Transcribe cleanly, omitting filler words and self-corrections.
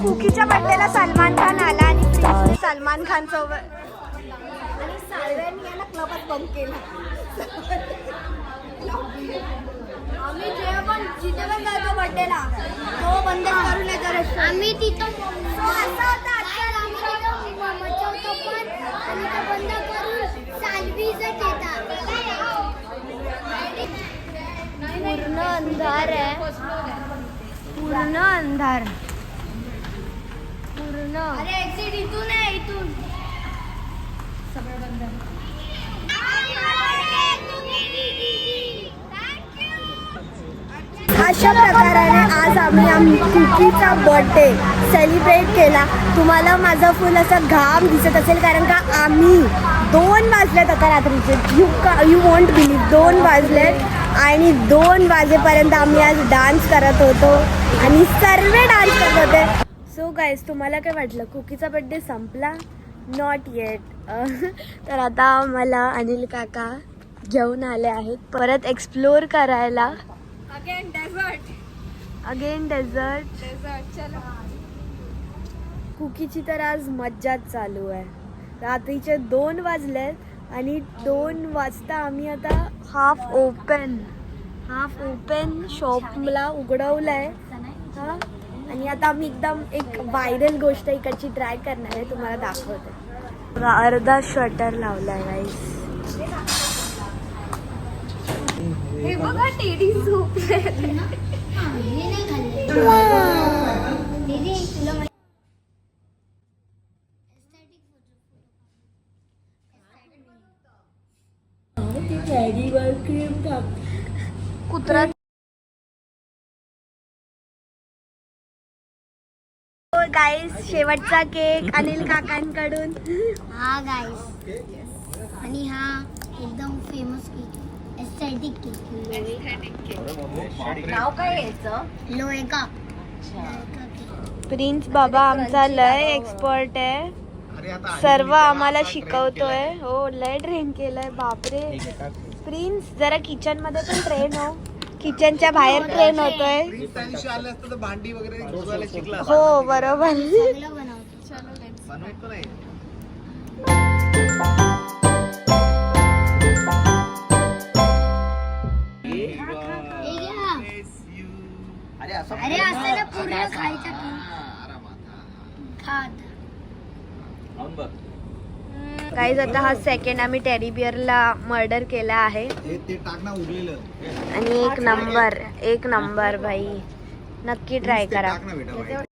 कुकीच्या बर्थडेला सलमान खान आला आणि प्रिन्सने सलमान खान सोबत आणि साल्व्यानी याला क्लबच बंद केला. आम्ही जेव्हा पण जिथे पण जातो बर्थडेला तो बंद करून येतो. आम्ही तिथं असं होतं आम्ही तिथं मचवतो पण आणि तो बंद करून साल्वीच येतात. पूर्ण अंधार आहे, पूर्ण अंधार, पूर्ण. अरे एक्झिट इथून आहे, इथून सगळं बंद. अशा प्रकाराने आज आम्ही कुकीचा बर्थडे सेलिब्रेट केला. तुम्हाला माझा फुल असा घाम दिसत असेल कारण का आम्ही 2 वाजलेत आता रात्रीचे. यू वॉन्ट बिलीव 2 वाजलेत आणि 2 वाजेपर्यंत आम्ही आज डान्स करत होतो आणि सर्व डान्स करत होते. सो गाईज, तुम्हाला काय वाटलं कुकीचा बर्थडे संपला? Not eight. तर आता मला अनिल काका घेऊन आले आहेत परत एक्सप्लोर करायला. Again desert. चलो. कुकीची तर आज मज्जाच चालू आहे. रात्रीचे 2 वाजलेत आणि 2 वाजता आम्ही आता हाफ ओपन शॉपला उघडवलं आहे. हां, आणि आता आम्ही एकदम एक व्हायरल गोष्ट इकडची ट्राय करणार आहे, तुम्हाला दाखवते. अर्धा शटर लावला आहे गाईस. हे बघा टेडी झोपले. कुत्रा. गाईस, शेवटचा केक अनिल काकांकडून. हा गाईस, आणि हा एकदम फेमस केक, एस्थेटिक केक. नाव काय याचं? लोएका. प्रिन्स बाबा आमचा लय एक्सपर्ट आहे, सर्व आम्हाला शिकवतोय. हो, लय ट्रेन केलंय. बापरे प्रिन्स, जरा किचन मध्ये पण ट्रेन हो. किचनच्या बाहेर ट्रेन होतोय. हो बरोबर. अरे असं पूर्ण खायचं. गाईज, आता हा सेकंड आम्ही टेडी बिअरला मर्डर केला आहे आणि एक नंबर भाई, नक्की ट्राय करा.